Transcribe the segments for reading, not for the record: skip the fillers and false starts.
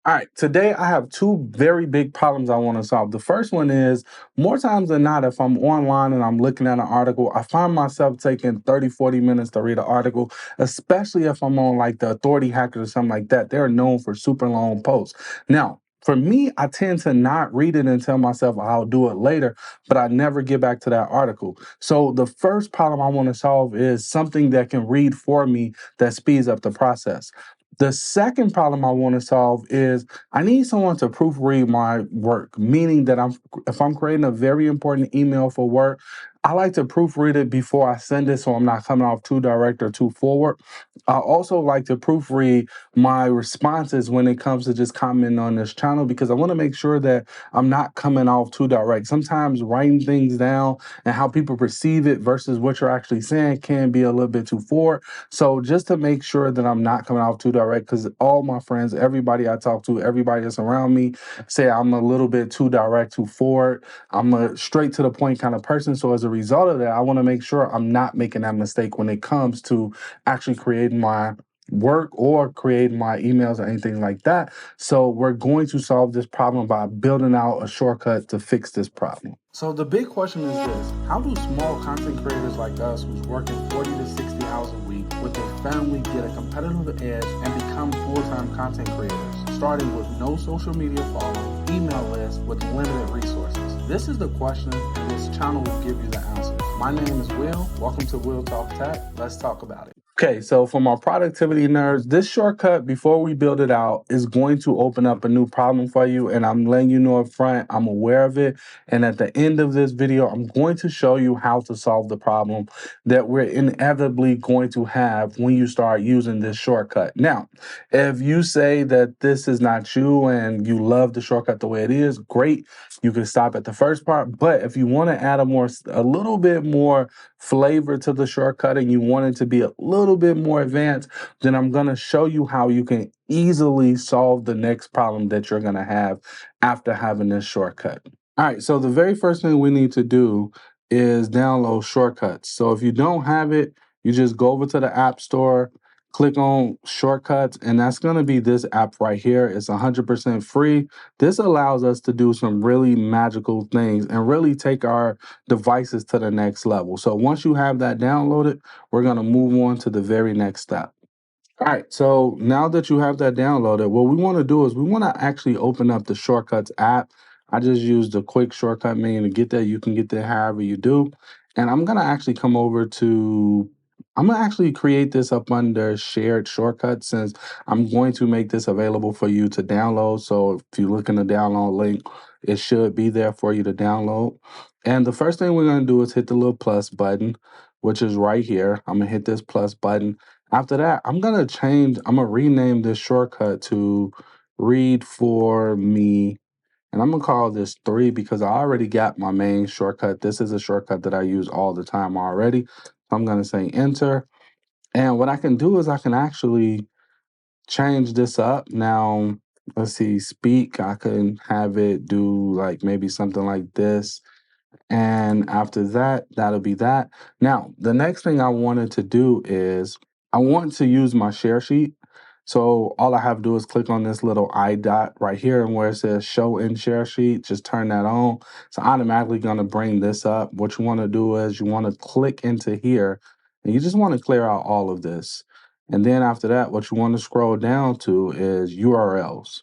All right, today I have two very big problems I want to solve. The first one is more times than not, if I'm online and I'm looking at an article, I find myself taking 30, 40 minutes to read an article, especially if I'm on like the Authority Hackers or something like that. They're known for super long posts. Now, for me, I tend to not read it and tell myself I'll do it later, but I never get back to that article. So the first problem I want to solve is something that can read for me that speeds up the process. The second problem I want to solve is I need someone to proofread my work, meaning that if I'm creating a very important email for work, I like to proofread it before I send it so I'm not coming off too direct or too forward. I also like to proofread my responses when it comes to just commenting on this channel because I want to make sure that I'm not coming off too direct. Sometimes writing things down and how people perceive it versus what you're actually saying can be a little bit too forward. So just to make sure that I'm not coming off too direct, because all my friends, everybody I talk to, everybody that's around me say I'm a little bit too direct, too forward. I'm a straight to the point kind of person. So as a result of that, I want to make sure I'm not making that mistake when it comes to actually creating my work or creating my emails or anything like that. So we're going to solve this problem by building out a shortcut to fix this problem. So the big question is this: how do small content creators like us who's working 40 to 60 hours a week with their family get a competitive edge and become full-time content creators, starting with no social media following, email list with limited resources? This is the question, and this channel will give you the answers. My name is Will. Welcome to Will Talk Tech. Let's talk about it. Okay, so for my productivity nerds, this shortcut, before we build it out, is going to open up a new problem for you. And I'm letting you know up front, I'm aware of it. And at the end of this video, I'm going to show you how to solve the problem that we're inevitably going to have when you start using this shortcut. Now, if you say that this is not you and you love the shortcut the way it is, great. You can stop at the first part. But if you want to add a little bit more flavor to the shortcut and you want it to be a little bit more advanced, then I'm going to show you how you can easily solve the next problem that you're going to have after having this shortcut. All right, so the very first thing we need to do is download shortcuts. So if you don't have it, you just go over to the App Store, click on shortcuts, and that's going to be this app right here. It's 100% free. This allows us to do some really magical things and really take our devices to the next level. So once you have that downloaded, we're going to move on to the very next step. All right, so now that you have that downloaded, what we want to do is we want to actually open up the Shortcuts app. I just used the quick shortcut menu to get there. You can get there however you do. And I'm going to actually I'm going to actually create this up under shared shortcuts since I'm going to make this available for you to download. So if you look in the download link, it should be there for you to download. And the first thing we're going to do is hit the little plus button, which is right here. I'm going to hit this plus button. After that, I'm going to rename this shortcut to read for me. And I'm going to call this 3 because I already got my main shortcut. This is a shortcut that I use all the time already. So I'm going to say enter. And what I can do is I can actually change this up. Now, let's see, speak. I can have it do like maybe something like this. And after that, that'll be that. Now, the next thing I wanted to do is I want to use my share sheet. So all I have to do is click on this little I dot right here and where it says show in share sheet, just turn that on. It's automatically going to bring this up. What you want to do is you want to click into here and you just want to clear out all of this. And then after that, what you want to scroll down to is URLs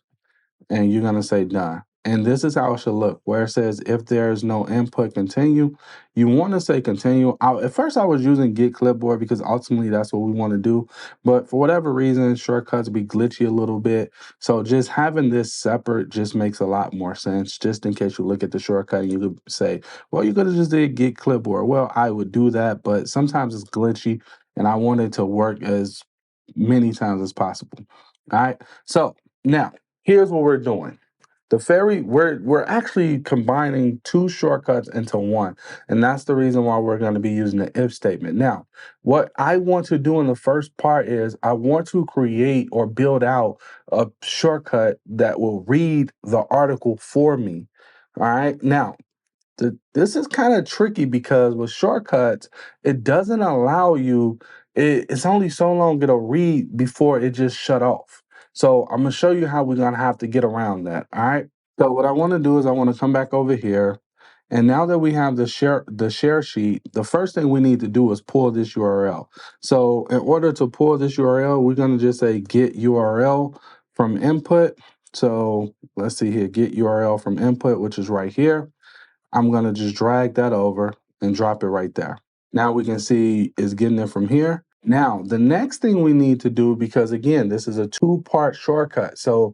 and you're going to say done. And this is how it should look, where it says if there's no input, continue. You want to say continue. At first, I was using Get Clipboard because ultimately that's what we want to do. But for whatever reason, shortcuts be glitchy a little bit. So just having this separate just makes a lot more sense. Just in case you look at the shortcut and you could say, well, you could have just did Get Clipboard. Well, I would do that, but sometimes it's glitchy and I want it to work as many times as possible. All right. So now, here's what we're doing. We're actually combining two shortcuts into one, and that's the reason why we're going to be using the if statement. Now, what I want to do in the first part is I want to create or build out a shortcut that will read the article for me. All right. Now, this is kind of tricky because with shortcuts, it doesn't allow you, it's only so long it'll read before it just shut off. So I'm gonna show you how we're gonna have to get around that. All right. So what I want to do is I want to come back over here. And now that we have the share sheet, the first thing we need to do is pull this URL. So in order to pull this URL, we're going to just say get URL from input. So let's see here, get URL from input, which is right here. I'm going to just drag that over and drop it right there. Now we can see it's getting it from here. Now, the next thing we need to do, because again, this is a two-part shortcut. So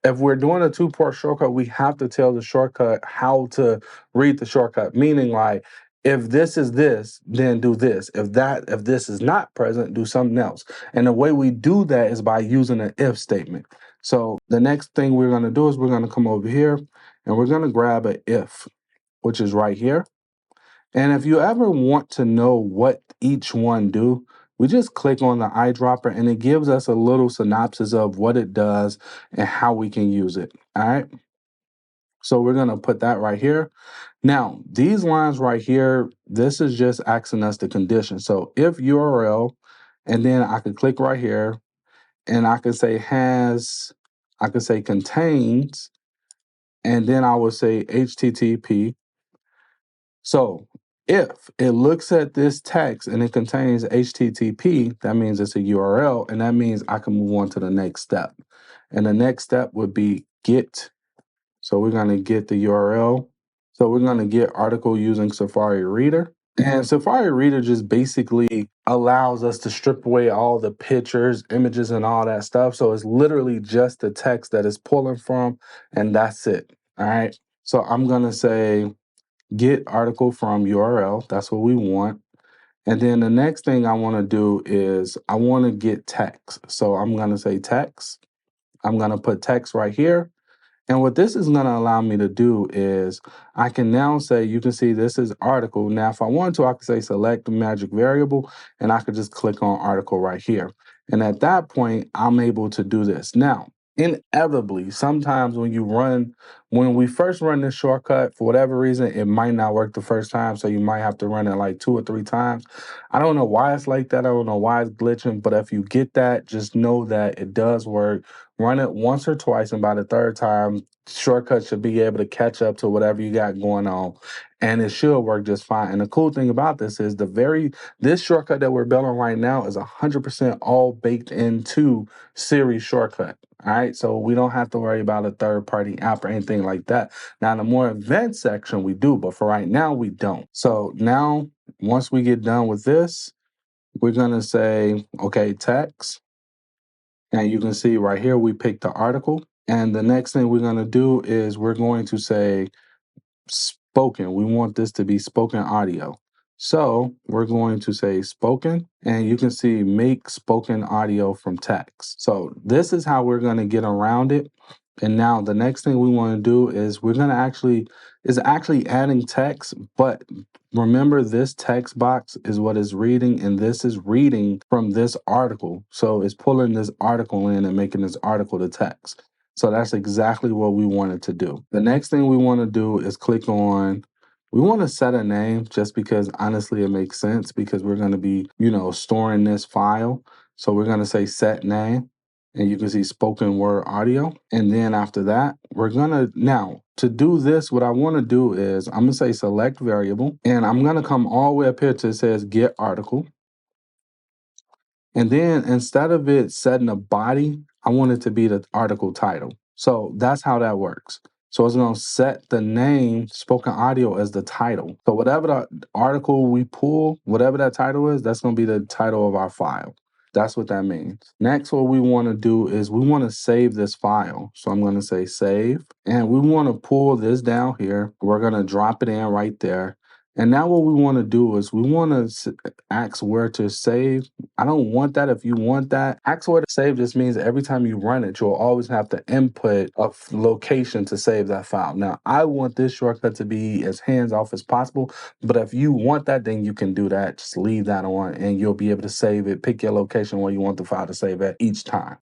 if we're doing a two-part shortcut, we have to tell the shortcut how to read the shortcut. Meaning, like, if this is this, then do this. If this is not present, do something else. And the way we do that is by using an if statement. So the next thing we're going to do is we're going to come over here and we're going to grab an if, which is right here. And if you ever want to know what each one do, we just click on the eyedropper and it gives us a little synopsis of what it does and how we can use it. All right. So we're going to put that right here. Now, these lines right here, this is just asking us the condition. So if URL, and then I could click right here and I could say I could say contains, and then I would say HTTP. So if it looks at this text and it contains HTTP, that means it's a URL, and that means I can move on to the next step. And the next step would be get. So we're going to get the URL. So we're going to get article using Safari Reader. And Safari Reader just basically allows us to strip away all the pictures, images, and all that stuff. So it's literally just the text that it's pulling from, and that's it. All right. So I'm going to say get article from URL. That's what we want. And then the next thing I want to do is I want to get text. So I'm going to say text. I'm going to put text right here. And what this is going to allow me to do is I can now say, you can see this is article. Now, if I want to, I could say select the magic variable and I could just click on article right here. And at that point, I'm able to do this. Now, inevitably, sometimes when we first run this shortcut, for whatever reason, it might not work the first time. So you might have to run it like 2 or 3 times. I don't know why it's like that. I don't know why it's glitching. But if you get that, just know that it does work. Run it once or twice, and by the third time, shortcut should be able to catch up to whatever you got going on, and it should work just fine. And the cool thing about this is this shortcut that we're building right now is 100% all baked into Siri shortcut. All right, so we don't have to worry about a third-party app or anything like that. Now, in the more advanced section, we do, but for right now, we don't. So now, once we get done with this, we're gonna say, okay, text. And you can see right here, we picked the article. And the next thing we're going to do is we're going to say spoken. We want this to be spoken audio. So we're going to say spoken, and you can see make spoken audio from text. So this is how we're going to get around it. And now the next thing we want to do is we're going to actually adding text, but remember this text box is what is reading, and this is reading from this article. So it's pulling this article in and making this article the text. So that's exactly what we wanted to do. The next thing we want to do is we want to set a name just because honestly it makes sense because we're going to be, storing this file. So we're going to say set name, and you can see spoken word audio. And then after that, now to do this, what I want to do is I'm going to say select variable, and I'm going to come all the way up here to it says get article. And then instead of it setting a body, I want it to be the article title. So that's how that works. So it's going to set the name spoken audio as the title. So whatever the article we pull, whatever that title is, that's going to be the title of our file. That's what that means. Next, what we want to do is we want to save this file. So I'm going to say save, and we want to pull this down here. We're going to drop it in right there. And now what we want to do is we want to ask where to save. I don't want that. If you want that, ask where to save just means every time you run it, you'll always have to input a location to save that file. Now, I want this shortcut to be as hands-off as possible, but if you want that, then you can do that. Just leave that on and you'll be able to save it. Pick your location where you want the file to save at each time.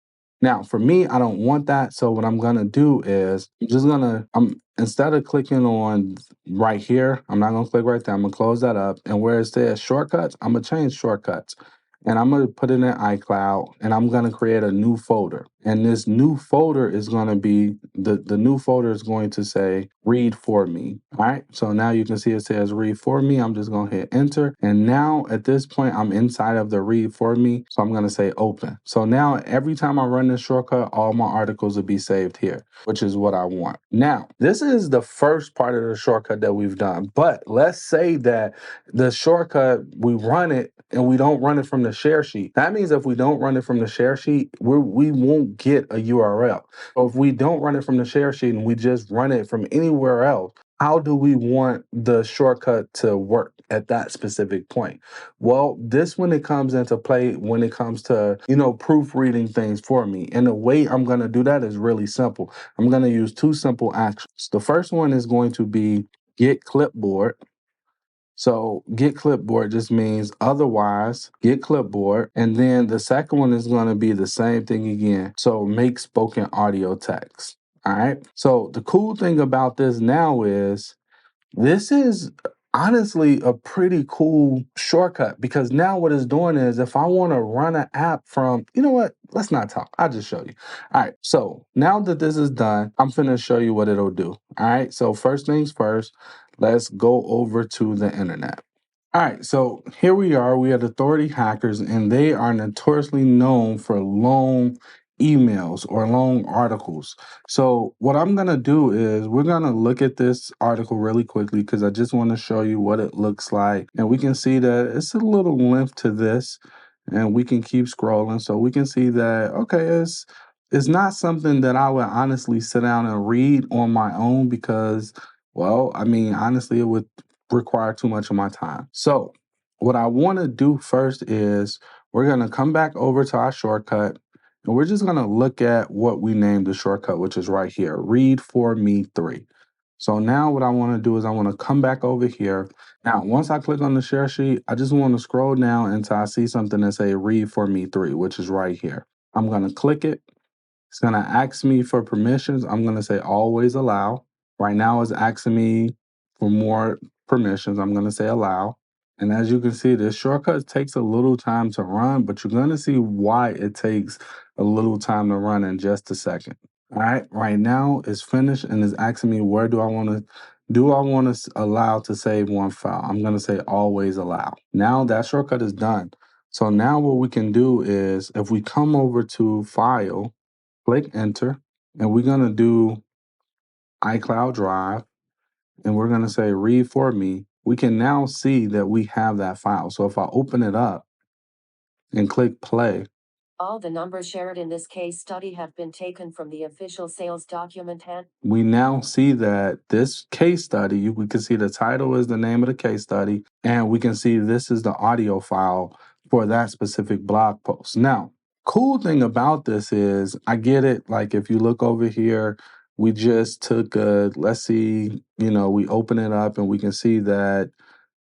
Now, for me, I don't want that. So what I'm going to do is instead of clicking on right here, I'm not going to click right there. I'm going to close that up. And where it says shortcuts, I'm going to change shortcuts. and I'm going to put it in iCloud, and I'm going to create a new folder. And this new folder is going to be the new folder is going to say read for me. All right. So now you can see it says read for me. I'm just going to hit enter. And now at this point, I'm inside of the read for me. So I'm going to say open. So now every time I run this shortcut, all my articles will be saved here, which is what I want. Now, this is the first part of the shortcut that we've done. But let's say that the shortcut, we run it and we don't run it from the share sheet. That means if we don't run it from the share sheet, we won't get a URL. So if we don't run it from the share sheet and we just run it from anywhere else, how do we want the shortcut to work at that specific point? Well, this when it comes into play, when it comes to, proofreading things for me. And the way I'm going to do that is really simple. I'm going to use two simple actions. The first one is going to be get clipboard. So get clipboard just means otherwise get clipboard. And then the second one is going to be the same thing again. So make spoken audio text. All right. So the cool thing about this now is this is honestly a pretty cool shortcut because now what it's doing is if I want to run an app from, you know what? Let's not talk. I'll just show you. All right. So now that this is done, I'm finna show you what it'll do. All right. So first things first, let's go over to the internet. All right, so here we are. We are authority hackers, and they are notoriously known for long emails or long articles. So, what I'm going to do is we're going to look at this article really quickly because I just want to show you what it looks like. And we can see that it's a little length to this, and we can keep scrolling. So, we can see that, okay, it's not something that I would honestly sit down and read on my own because, well, I mean, honestly, it would require too much of my time. So, what I want to do first is we're going to come back over to our shortcut and we're just going to look at what we named the shortcut, which is right here, read for me 3. So now what I want to do is I want to come back over here. Now, once I click on the share sheet, I just want to scroll down until I see something that say read for me 3, which is right here. I'm going to click it. It's going to ask me for permissions. I'm going to say always allow. Right now it's asking me for more permissions. I'm going to say allow. And as you can see, this shortcut takes a little time to run, but you're going to see why it takes a little time to run in just a second. All right. Right now it's finished and it's asking me where do I want to allow to save one file? I'm going to say always allow. Now that shortcut is done. So now what we can do is if we come over to file, click enter, and we're going to do iCloud Drive, and we're going to say read for me. We can now see that we have that file. So if I open it up and click play, all the numbers shared in this case study have been taken from the official sales document and we now see that this case study, we can see the title is the name of the case study, and we can see this is the audio file for that specific blog post. Now, cool thing about this is I get it. Like if you look over here, we just took let's see, we open it up and we can see that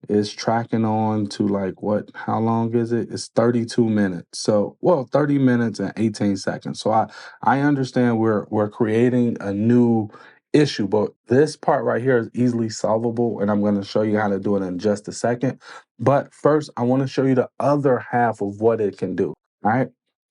is tracking on to like how long is it? It's 32 minutes. So, well, 30 minutes and 18 seconds. So I understand we're creating a new issue, but this part right here is easily solvable and I'm going to show you how to do it in just a second. But first, I want to show you the other half of what it can do. All right?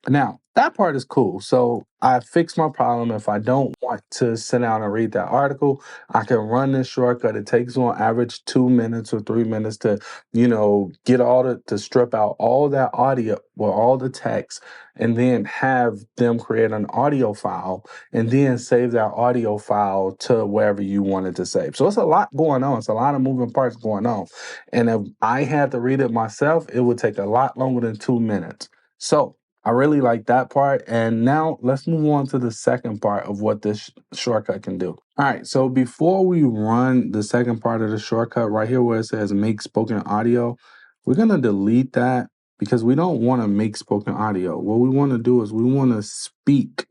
Now, that part is cool. So, I fixed my problem. If I don't want to sit down and read that article, I can run this shortcut. It takes on average 2 minutes or 3 minutes to, get to strip out all that audio or all the text and then have them create an audio file and then save that audio file to wherever you wanted to save. So it's a lot going on. It's a lot of moving parts going on. And if I had to read it myself, it would take a lot longer than 2 minutes. So I really like that part. And now let's move on to the second part of what this shortcut can do. All right. So before we run the second part of the shortcut right here where it says make spoken audio, we're going to delete that because we don't want to make spoken audio. What we want to do is we want to speak.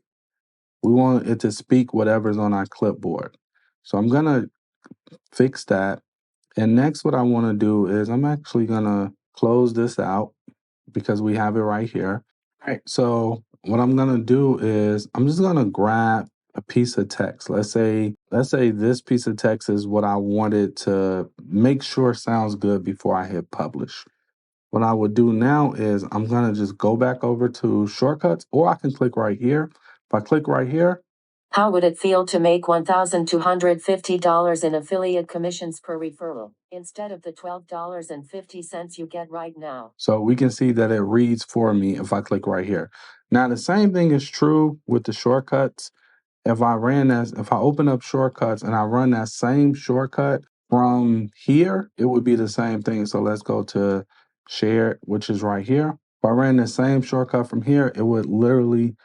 We want it to speak whatever's on our clipboard. So I'm going to fix that. And next, what I want to do is I'm actually going to close this out because we have it right here. All right, so what I'm gonna do is I'm just gonna grab a piece of text. Let's say this piece of text is what I wanted to make sure sounds good before I hit publish. what I would do now is I'm gonna just go back over to shortcuts, or I can click right here. If I click right here, how would it feel to make $1,250 in affiliate commissions per referral instead of the $12.50 you get right now? so we can see that it reads for me if I click right here. Now, the same thing is true with the shortcuts. If I open up shortcuts and I run that same shortcut from here, it would be the same thing. So let's go to share, which is right here. If I ran the same shortcut from here, it would literally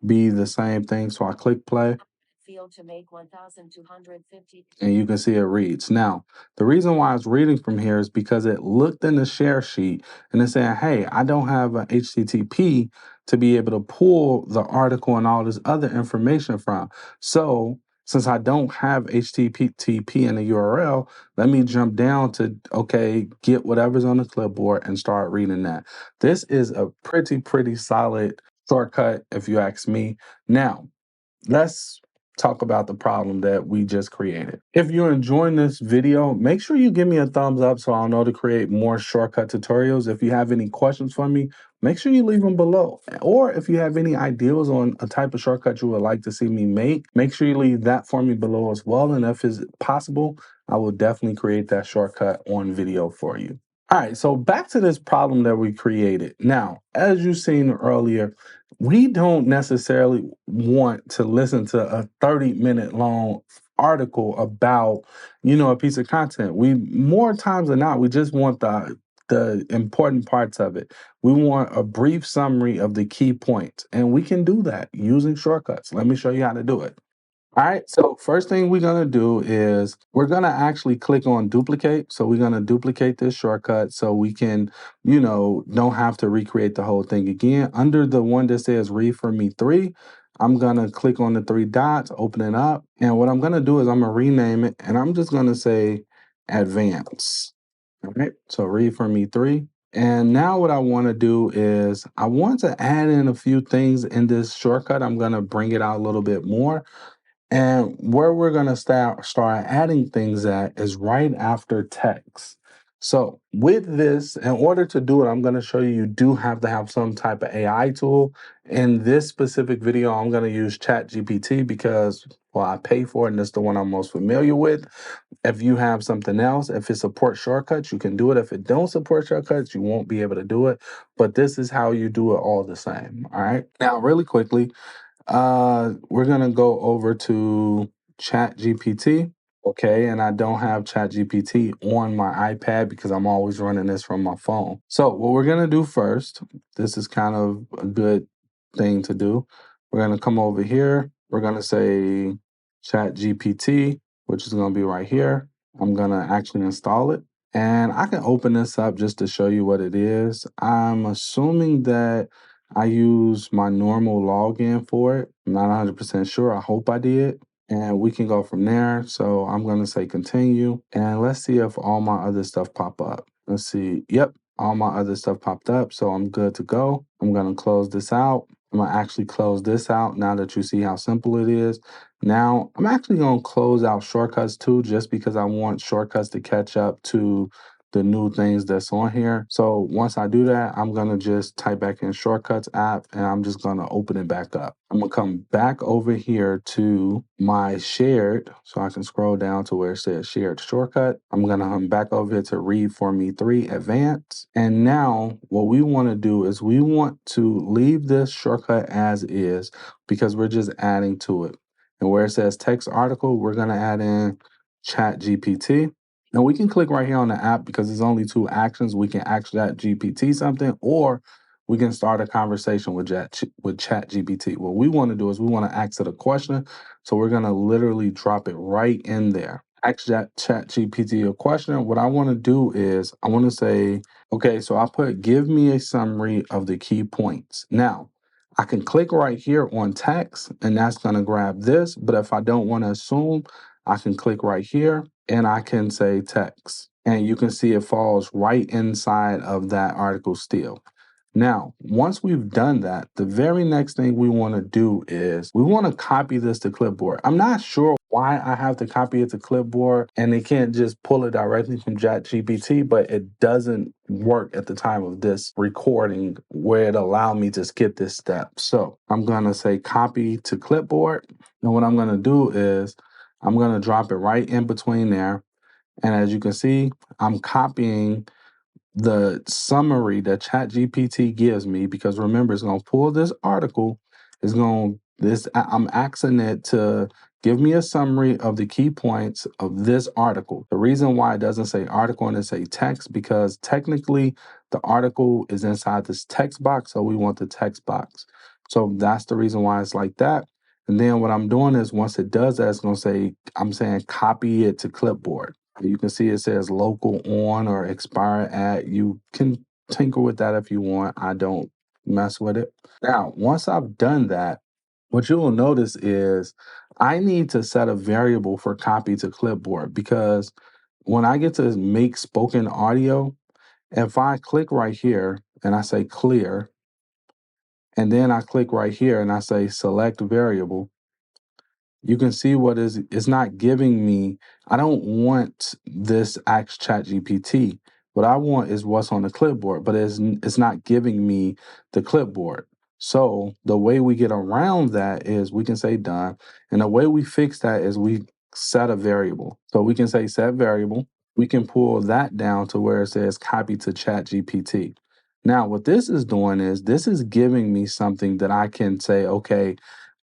be the same thing. So I click play, Feel to make 1,250. and you can see it reads. Now, the reason why it's reading from here is because it looked in the share sheet and it's saying, hey, I don't have an HTTP to be able to pull the article and all this other information from. So since I don't have HTTP in the URL, let me jump down to, okay, get whatever's on the clipboard and start reading that. This is a pretty solid shortcut, if you ask me. Now, let's talk about the problem that we just created. If you're enjoying this video, make sure you give me a thumbs up so I'll know to create more shortcut tutorials. If you have any questions for me, make sure you leave them below. Or if you have any ideas on a type of shortcut you would like to see me make sure you leave that for me below as well. And if it's possible, I will definitely create that shortcut on video for you. All right, so back to this problem that we created. Now, as you've seen earlier, we don't necessarily want to listen to a 30-minute long article about, a piece of content. We more times than not, we just want the important parts of it. We want a brief summary of the key points, and we can do that using shortcuts. Let me show you how to do it. All right, so first thing we're gonna do is we're gonna actually click on duplicate. So we're gonna duplicate this shortcut so we can, don't have to recreate the whole thing again. Under the one that says read for me 3, I'm gonna click on the 3 dots, open it up. And what I'm gonna do is I'm gonna rename it and I'm just gonna say advance. All right, so read for me 3. And now what I wanna do is I want to add in a few things in this shortcut. I'm gonna bring it out a little bit more. And where we're going to start adding things at is right after text. So with this, in order to do it, I'm going to show you, you do have to have some type of AI tool. In this specific video, I'm going to use ChatGPT because, well, I pay for it and it's the one I'm most familiar with. If you have something else, if it supports shortcuts, you can do it. If it don't support shortcuts, you won't be able to do it. But this is how you do it all the same. All right. Now, really quickly, we're gonna go over to Chat GPT. Okay, and I don't have Chat GPT on my iPad because I'm always running this from my phone. So what we're gonna do first, this is kind of a good thing to do. We're gonna come over here. We're gonna say Chat GPT, which is gonna be right here. I'm gonna actually install it. And I can open this up just to show you what it is. I'm assuming that I use my normal login for it. I'm not 100% sure. I hope I did. And we can go from there. So I'm going to say continue. And let's see if all my other stuff pop up. Let's see. Yep, all my other stuff popped up. So I'm good to go. I'm going to close this out. I'm going to actually close this out now that you see how simple it is. Now, I'm actually going to close out shortcuts too, just because I want shortcuts to catch up to the new things that's on here. So once I do that, I'm gonna just type back in shortcuts app and I'm just gonna open it back up. I'm gonna come back over here to my shared, so I can scroll down to where it says shared shortcut. I'm gonna come back over here to read for me 3 advanced. And now what we wanna do is we want to leave this shortcut as is because we're just adding to it. And where it says text article, we're gonna add in Chat GPT. Now we can click right here on the app because there's only 2 actions. We can ask Chat GPT something, or we can start a conversation with Chat GPT. What we want to do is we want to ask it a question. So we're going to literally drop it right in there. Ask Chat GPT a question. What I want to do is I want to say, okay, so I put give me a summary of the key points. Now, I can click right here on text and that's going to grab this. But if I don't want to assume, I can click right here and I can say text. And you can see it falls right inside of that article still. Now, once we've done that, the very next thing we want to do is we want to copy this to clipboard. I'm not sure why I have to copy it to clipboard and they can't just pull it directly from ChatGPT, but it doesn't work at the time of this recording where it allowed me to skip this step. So I'm gonna say copy to clipboard. And what I'm gonna do is I'm gonna drop it right in between there. And as you can see, I'm copying the summary that ChatGPT gives me, because remember, it's going to pull this article. It's going this. I'm asking it to give me a summary of the key points of this article. The reason why it doesn't say article and it say text, because technically the article is inside this text box, so we want the text box. So that's the reason why it's like that. And then what I'm doing is once it does that, it's going to say, I'm saying copy it to clipboard. You can see it says local on or expire at. You can tinker with that if you want. I don't mess with it. Now, once I've done that, what you will notice is I need to set a variable for copy to clipboard, because when I get to make spoken audio, if I click right here and I say clear, and then I click right here and I say select variable, you can see what is it's not giving me. I don't want this ask chat gpt. What I want is what's on the clipboard, but it's not giving me the clipboard. So the way we get around that is we can say done, and the way we fix that is we set a variable. So we can say set variable. We can pull that down to where it says copy to chat gpt. Now what this is doing is this is giving me something that I can say, okay,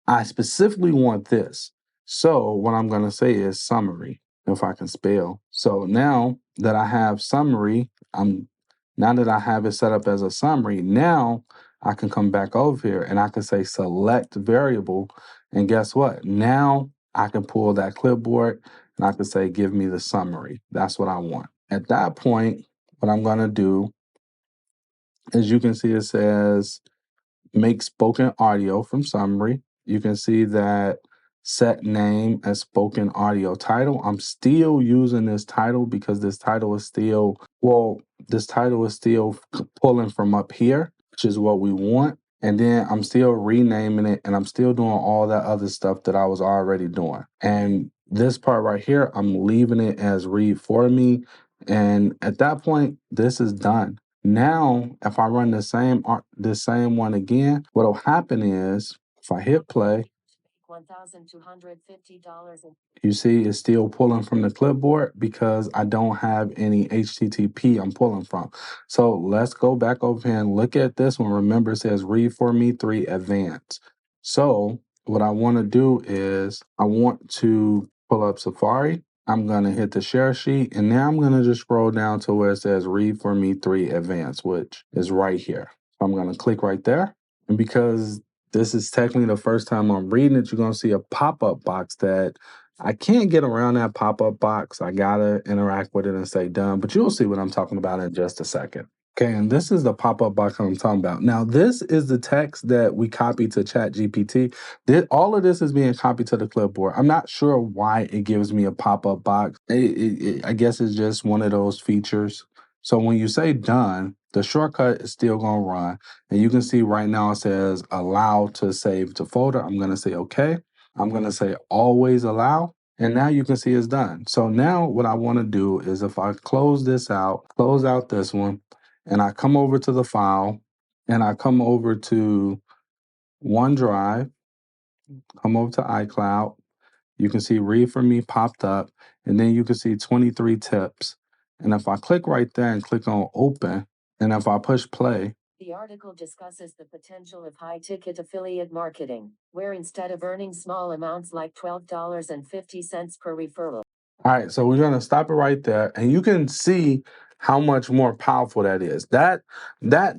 I specifically want this. So what I'm going to say is summary, if I can spell. So now that I have summary, now that I have it set up as a summary, now I can come back over here and I can say select variable. And guess what? Now I can pull that clipboard and I can say, give me the summary. That's what I want. At that point, what I'm going to do is you can see it says make spoken audio from summary. You can see that set name as spoken audio title. I'm still using this title because this title is still, this title is still pulling from up here, which is what we want. And then I'm still renaming it and I'm still doing all that other stuff that I was already doing. And this part right here, I'm leaving it as read for me. And at that point, this is done. Now, if I run the same one again, what'll happen is if I hit play, $1,250. You see it's still pulling from the clipboard because I don't have any HTTP I'm pulling from. So let's go back over here and look at this one. Remember, it says read for me 3 advanced. So what I want to do is I want to pull up Safari. I'm going to hit the share sheet, and now I'm going to just scroll down to where it says read for me 3 advanced, which is right here. So I'm going to click right there. And because this is technically the first time I'm reading it, you're going to see a pop-up box that I can't get around. That pop-up box, I got to interact with it and say done, but you'll see what I'm talking about in just a second. Okay, and this is the pop-up box I'm talking about. Now, this is the text that we copied to ChatGPT. All of this is being copied to the clipboard. I'm not sure why it gives me a pop-up box. I guess it's just one of those features. So when you say done, the shortcut is still going to run. And you can see right now it says allow to save to folder. I'm going to say okay. I'm going to say always allow. And now you can see it's done. So now what I want to do is if I close this out, close out this one, and I come over to the file and I come over to OneDrive, come over to iCloud, you can see read for me popped up, and then you can see 23 tips. And if I click right there and click on open, and if I push play, the article discusses the potential of high ticket affiliate marketing, where instead of earning small amounts like $12.50 per referral. All right, so we're going to stop it right there, and you can see how much more powerful that is. That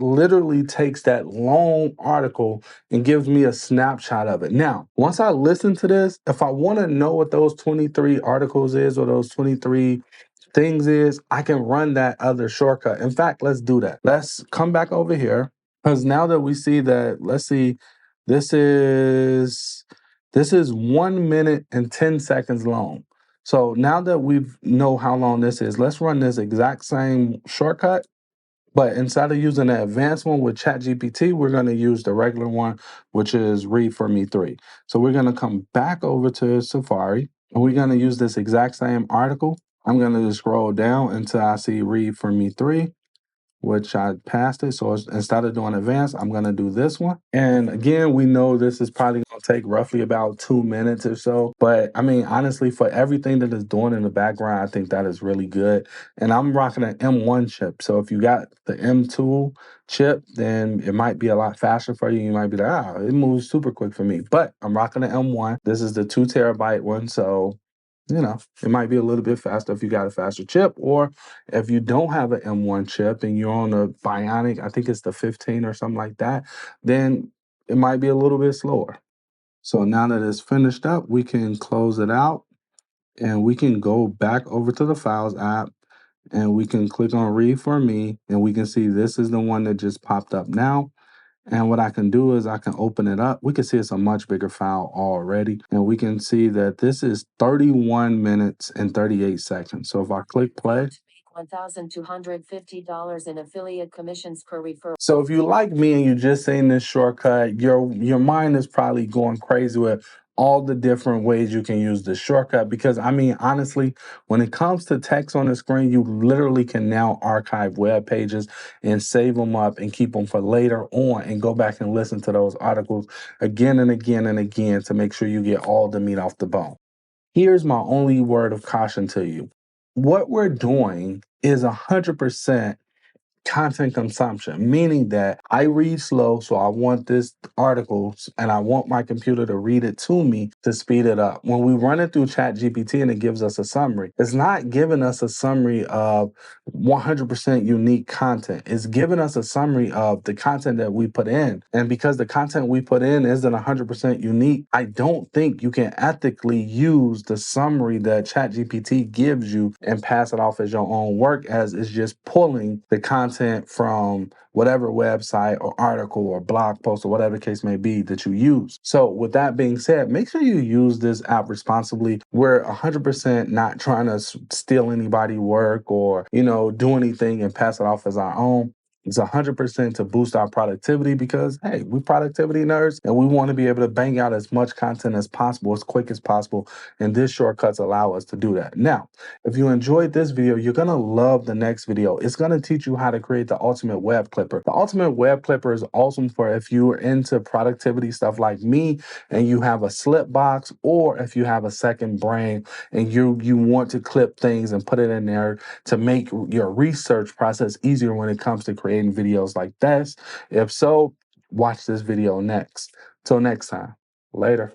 literally takes that long article and gives me a snapshot of it. Now, once I listen to this, if I want to know what those 23 articles is or those 23 things is, I can run that other shortcut. In fact, let's do that. Let's come back over here, because now that we see that, let's see, this is 1 minute and 10 seconds long. So now that we know how long this is, let's run this exact same shortcut, but instead of using the advanced one with ChatGPT, we're going to use the regular one, which is read for me 3. So we're going to come back over to Safari. And we're going to use this exact same article. I'm going to just scroll down until I see read for me 3, which I passed it. So instead of doing advanced, I'm going to do this one. And again, we know this is probably going to take roughly about 2 minutes or so. But I mean, honestly, for everything that it's doing in the background, I think that is really good. And I'm rocking an M1 chip. So if you got the M2 chip, then it might be a lot faster for you. You might be like, it moves super quick for me. But I'm rocking an M1. This is the 2 terabyte one. So it might be a little bit faster if you got a faster chip, or if you don't have an M1 chip and you're on a Bionic, I think it's the 15 or something like that, then it might be a little bit slower. So now that it's finished up, we can close it out and we can go back over to the Files app and we can click on Read for Me and we can see this is the one that just popped up now. And what I can do is I can open it up. We can see it's a much bigger file already. And we can see that this is 31 minutes and 38 seconds. So if I click play, $1,250 in affiliate commissions per referral. so if you like me and you just seen this shortcut, your mind is probably going crazy with all the different ways you can use this shortcut. Because I mean, honestly, when it comes to text on the screen, you literally can now archive web pages and save them up and keep them for later on and go back and listen to those articles again and again and again to make sure you get all the meat off the bone. Here's my only word of caution to you. What we're doing is 100% content consumption, meaning that I read slow, so I want this article and I want my computer to read it to me to speed it up. When we run it through ChatGPT and it gives us a summary, it's not giving us a summary of 100% unique content. It's giving us a summary of the content that we put in. And because the content we put in isn't 100% unique, I don't think you can ethically use the summary that ChatGPT gives you and pass it off as your own work, as it's just pulling the content from whatever website or article or blog post or whatever the case may be that you use. So with that being said, make sure you use this app responsibly. We're 100% not trying to steal anybody's work or, do anything and pass it off as our own. It's 100% to boost our productivity because, hey, we're productivity nerds and we want to be able to bang out as much content as possible, as quick as possible. And this shortcuts allow us to do that. Now, if you enjoyed this video, you're going to love the next video. It's going to teach you how to create the ultimate web clipper. The ultimate web clipper is awesome for if you are into productivity stuff like me and you have a slip box, or if you have a second brain and you want to clip things and put it in there to make your research process easier when it comes to creating videos like this. If so, watch this video next. Till next time. Later.